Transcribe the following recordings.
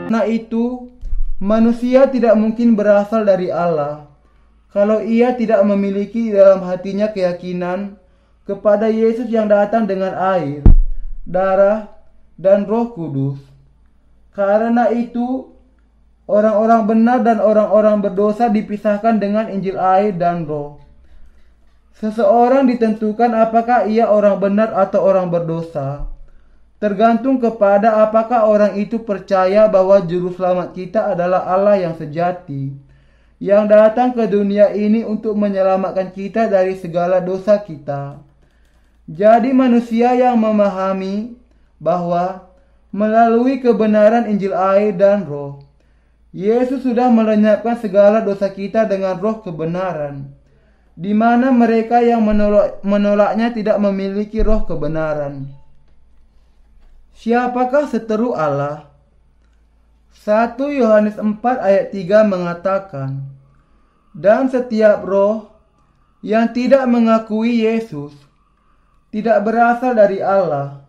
Karena itu, manusia tidak mungkin berasal dari Allah kalau ia tidak memiliki dalam hatinya keyakinan kepada Yesus yang datang dengan air, darah, dan Roh Kudus. Karena itu, orang-orang benar dan orang-orang berdosa dipisahkan dengan Injil air dan Roh. Seseorang ditentukan apakah ia orang benar atau orang berdosa, tergantung kepada apakah orang itu percaya bahwa Juru Selamat kita adalah Allah yang sejati, yang datang ke dunia ini untuk menyelamatkan kita dari segala dosa kita. Jadi manusia yang memahami bahwa melalui kebenaran Injil air dan Roh, Yesus sudah melenyapkan segala dosa kita dengan Roh kebenaran, di mana mereka yang menolaknya tidak memiliki Roh kebenaran. Siapakah seteru Allah? 1 Yohanes 4 ayat 3 mengatakan, dan setiap roh yang tidak mengakui Yesus tidak berasal dari Allah.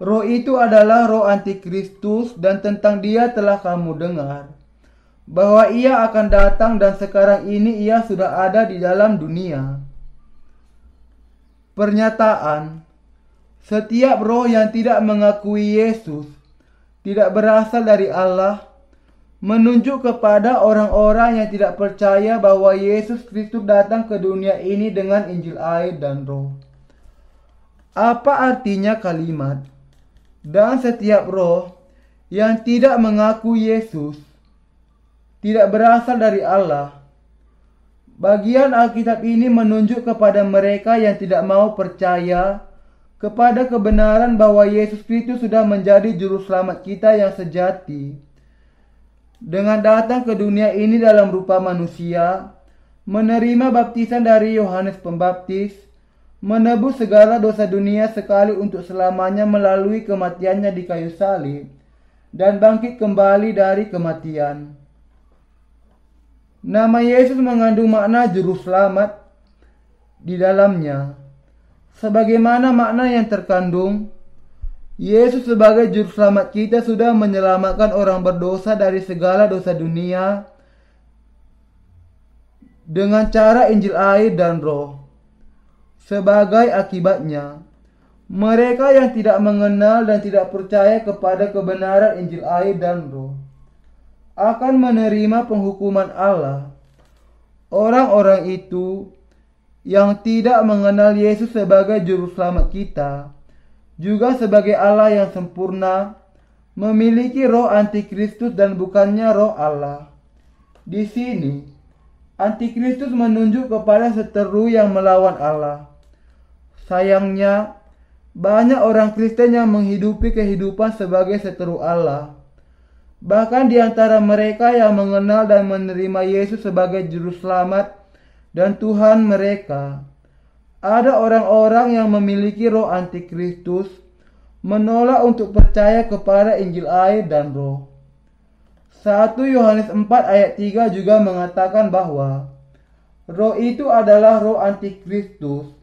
Roh itu adalah roh antikristus dan tentang dia telah kamu dengar, bahwa ia akan datang dan sekarang ini ia sudah ada di dalam dunia. Pernyataan, setiap roh yang tidak mengakui Yesus tidak berasal dari Allah menunjuk kepada orang-orang yang tidak percaya bahwa Yesus Kristus datang ke dunia ini dengan Injil air dan Roh. Apa artinya kalimat, dan setiap roh yang tidak mengaku Yesus tidak berasal dari Allah? Bagian Alkitab ini menunjuk kepada mereka yang tidak mau percaya kepada kebenaran bahwa Yesus Kristus sudah menjadi juru selamat kita yang sejati, dengan datang ke dunia ini dalam rupa manusia, menerima baptisan dari Yohanes Pembaptis, menebus segala dosa dunia sekali untuk selamanya melalui kematiannya di kayu salib, dan bangkit kembali dari kematian. Nama Yesus mengandung makna juru selamat di dalamnya. Sebagaimana makna yang terkandung, Yesus sebagai juru selamat kita sudah menyelamatkan orang berdosa dari segala dosa dunia dengan cara Injil air dan Roh. Sebagai akibatnya, mereka yang tidak mengenal dan tidak percaya kepada kebenaran Injil air dan Roh akan menerima penghukuman Allah. Orang-orang itu yang tidak mengenal Yesus sebagai juru selamat kita, juga sebagai Allah yang sempurna, memiliki roh antikristus dan bukannya roh Allah. Di sini, antikristus menunjuk kepada seteru yang melawan Allah. Sayangnya, banyak orang Kristen yang menghidupi kehidupan sebagai seteru Allah. Bahkan di antara mereka yang mengenal dan menerima Yesus sebagai juru selamat dan Tuhan mereka, ada orang-orang yang memiliki roh antikristus menolak untuk percaya kepada Injil air dan roh. 1 Yohanes 4 ayat 3 juga mengatakan bahwa roh itu adalah roh antikristus,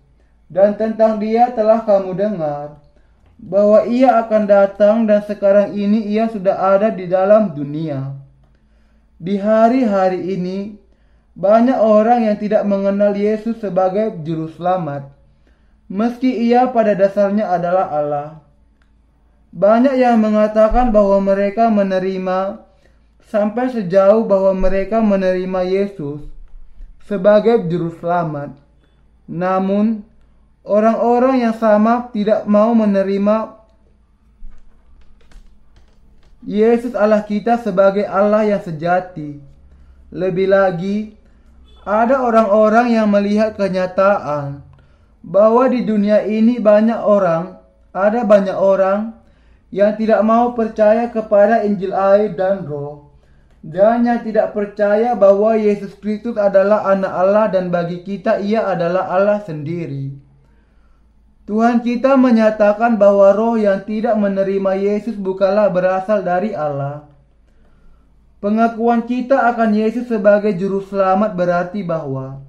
dan tentang dia telah kamu dengar bahwa ia akan datang dan sekarang ini ia sudah ada di dalam dunia. Di hari-hari ini, banyak orang yang tidak mengenal Yesus sebagai juru selamat, meski ia pada dasarnya adalah Allah. Banyak yang mengatakan bahwa mereka menerima sampai sejauh bahwa mereka menerima Yesus sebagai juru selamat. Namun, orang-orang yang sama tidak mau menerima Yesus Allah kita sebagai Allah yang sejati. Lebih lagi, ada orang-orang yang melihat kenyataan bahwa di dunia ini ada banyak orang yang tidak mau percaya kepada Injil air dan roh, dan yang tidak percaya bahwa Yesus Kristus adalah anak Allah dan bagi kita ia adalah Allah sendiri. Tuhan kita menyatakan bahwa roh yang tidak menerima Yesus bukanlah berasal dari Allah. Pengakuan kita akan Yesus sebagai juru selamat berarti bahwa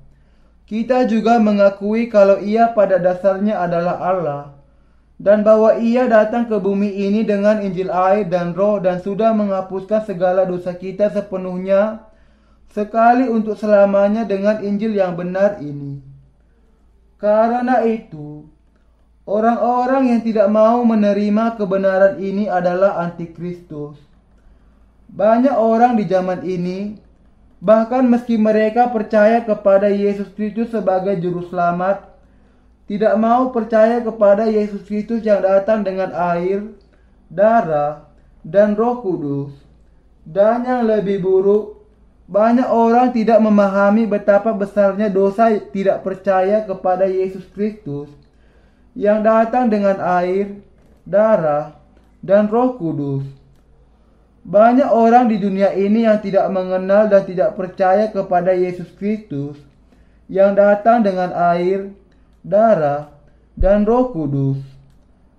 kita juga mengakui kalau ia pada dasarnya adalah Allah, dan bahwa ia datang ke bumi ini dengan Injil air dan roh dan sudah menghapuskan segala dosa kita sepenuhnya sekali untuk selamanya dengan Injil yang benar ini. Karena itu, orang-orang yang tidak mau menerima kebenaran ini adalah antikristus. Banyak orang di zaman ini, bahkan meski mereka percaya kepada Yesus Kristus sebagai juru selamat, tidak mau percaya kepada Yesus Kristus yang datang dengan air, darah, dan Roh Kudus. Dan yang lebih buruk, banyak orang tidak memahami betapa besarnya dosa tidak percaya kepada Yesus Kristus yang datang dengan air, darah, dan Roh Kudus. Banyak orang di dunia ini yang tidak mengenal dan tidak percaya kepada Yesus Kristus yang datang dengan air, darah, dan Roh Kudus.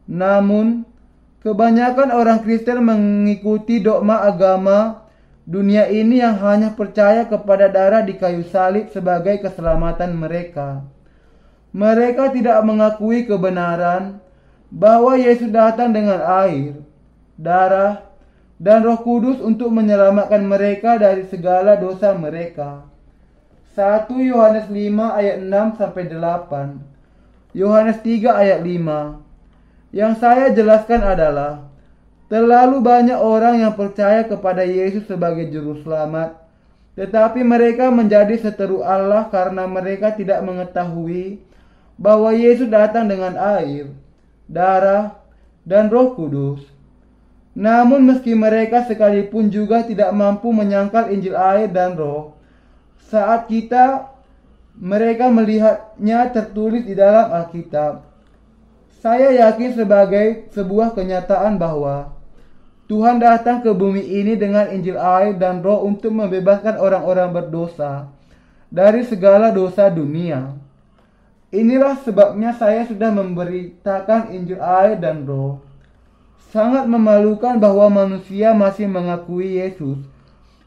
Namun, kebanyakan orang Kristen mengikuti dogma agama dunia ini yang hanya percaya kepada darah di kayu salib sebagai keselamatan mereka. Mereka tidak mengakui kebenaran bahwa Yesus datang dengan air, darah, dan Roh Kudus untuk menyelamatkan mereka dari segala dosa mereka. 1 Yohanes 5 ayat 6-8. Yohanes 3 ayat 5. Yang saya jelaskan adalah, terlalu banyak orang yang percaya kepada Yesus sebagai juru selamat, tetapi mereka menjadi seteru Allah karena mereka tidak mengetahui bahwa Yesus datang dengan air, darah, dan Roh Kudus. Namun meski mereka sekalipun juga tidak mampu menyangkal Injil air dan roh, saat mereka melihatnya tertulis di dalam Alkitab. Saya yakin sebagai sebuah kenyataan bahwa Tuhan datang ke bumi ini dengan Injil air dan roh untuk membebaskan orang-orang berdosa dari segala dosa dunia. Inilah sebabnya saya sudah memberitakan Injil air dan roh. Sangat memalukan bahwa manusia masih mengakui Yesus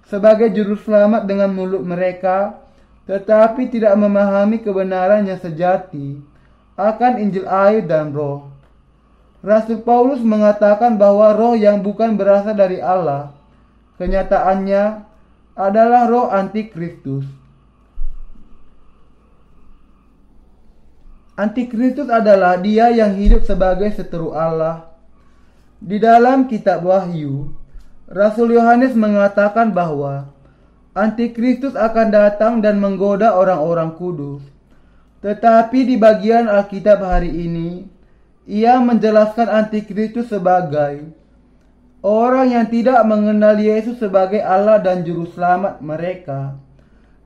sebagai juru selamat dengan mulut mereka, tetapi tidak memahami kebenaran yang sejati akan Injil air dan roh. Rasul Paulus mengatakan bahwa roh yang bukan berasal dari Allah, kenyataannya adalah roh antikristus. Antikristus adalah dia yang hidup sebagai seteru Allah. Di dalam kitab Wahyu, Rasul Yohanes mengatakan bahwa Antikristus akan datang dan menggoda orang-orang kudus. Tetapi di bagian Alkitab hari ini, ia menjelaskan Antikristus sebagai orang yang tidak mengenal Yesus sebagai Allah dan Juru Selamat mereka,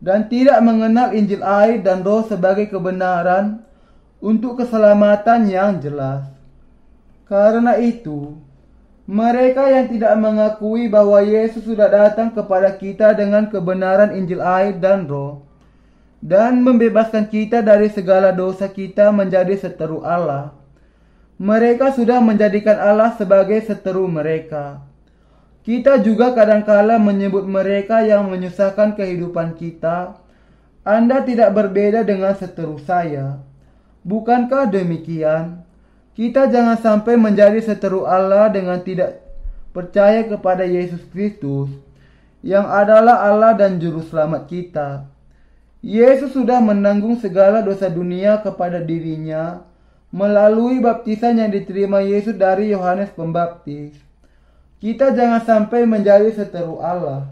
dan tidak mengenal Injil air dan roh sebagai kebenaran untuk keselamatan yang jelas. Karena itu, mereka yang tidak mengakui bahwa Yesus sudah datang kepada kita dengan kebenaran Injil air dan roh, dan membebaskan kita dari segala dosa kita menjadi seteru Allah. Mereka sudah menjadikan Allah sebagai seteru mereka. Kita juga kadangkala menyebut mereka yang menyusahkan kehidupan kita, Anda tidak berbeda dengan seteru saya. Bukankah demikian? Kita jangan sampai menjadi seteru Allah dengan tidak percaya kepada Yesus Kristus, yang adalah Allah dan Juru Selamat kita. Yesus sudah menanggung segala dosa dunia kepada dirinya melalui baptisan yang diterima Yesus dari Yohanes Pembaptis. Kita jangan sampai menjadi seteru Allah.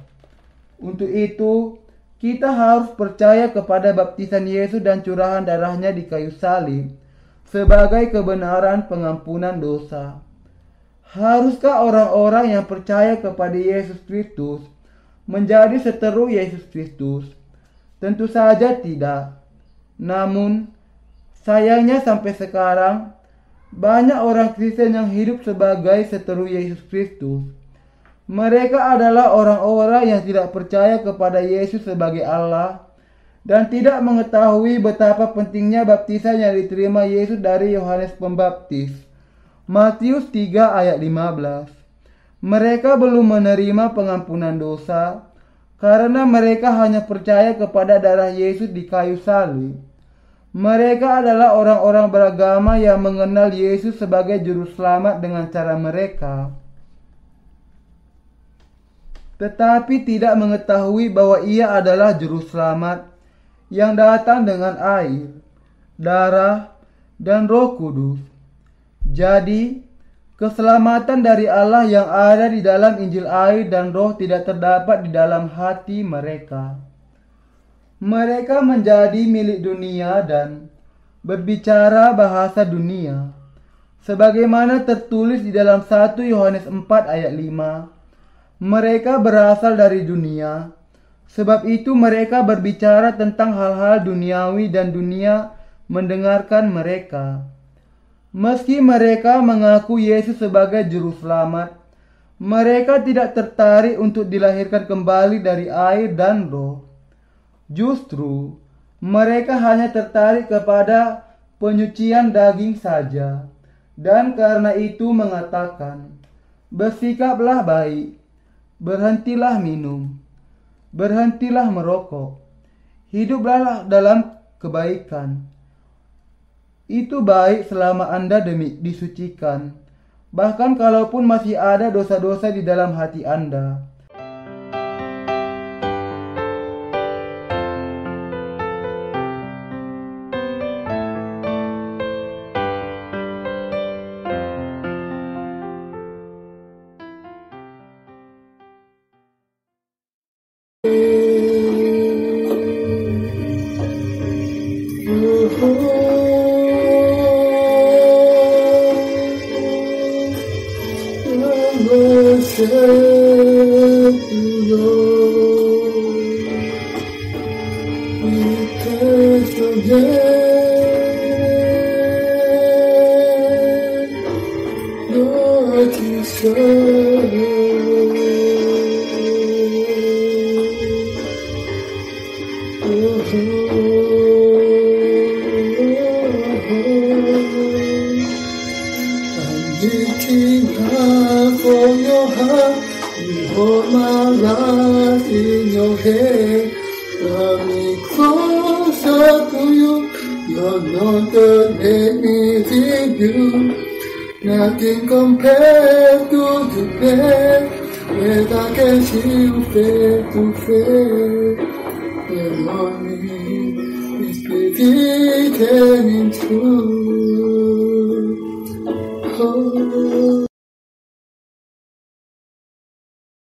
Untuk itu, kita harus percaya kepada baptisan Yesus dan curahan darahnya di kayu salib sebagai kebenaran pengampunan dosa. Haruskah orang-orang yang percaya kepada Yesus Kristus menjadi seteru Yesus Kristus? Tentu saja tidak. Namun, sayangnya sampai sekarang, banyak orang Kristen yang hidup sebagai seteru Yesus Kristus. Mereka adalah orang-orang yang tidak percaya kepada Yesus sebagai Allah dan tidak mengetahui betapa pentingnya baptisan yang diterima Yesus dari Yohanes Pembaptis. Matius 3 ayat 15. Mereka belum menerima pengampunan dosa karena mereka hanya percaya kepada darah Yesus di kayu salib. Mereka adalah orang-orang beragama yang mengenal Yesus sebagai juru selamat dengan cara mereka, tetapi tidak mengetahui bahwa Ia adalah juru selamat yang datang dengan air, darah, dan Roh Kudus. Jadi, keselamatan dari Allah yang ada di dalam Injil air dan Roh tidak terdapat di dalam hati mereka. Mereka menjadi milik dunia dan berbicara bahasa dunia. Sebagaimana tertulis di dalam 1 Yohanes 4 ayat 5. Mereka berasal dari dunia, sebab itu mereka berbicara tentang hal-hal duniawi dan dunia mendengarkan mereka. Meski mereka mengaku Yesus sebagai juru selamat, mereka tidak tertarik untuk dilahirkan kembali dari air dan Roh. Justru, mereka hanya tertarik kepada penyucian daging saja, dan karena itu mengatakan, "Bersikaplah baik, berhentilah minum, berhentilah merokok, hiduplah dalam kebaikan. Itu baik selama Anda disucikan, bahkan kalaupun masih ada dosa-dosa di dalam hati Anda." Nothing compared to the best that I can see you face to face. The morning is pretty and true.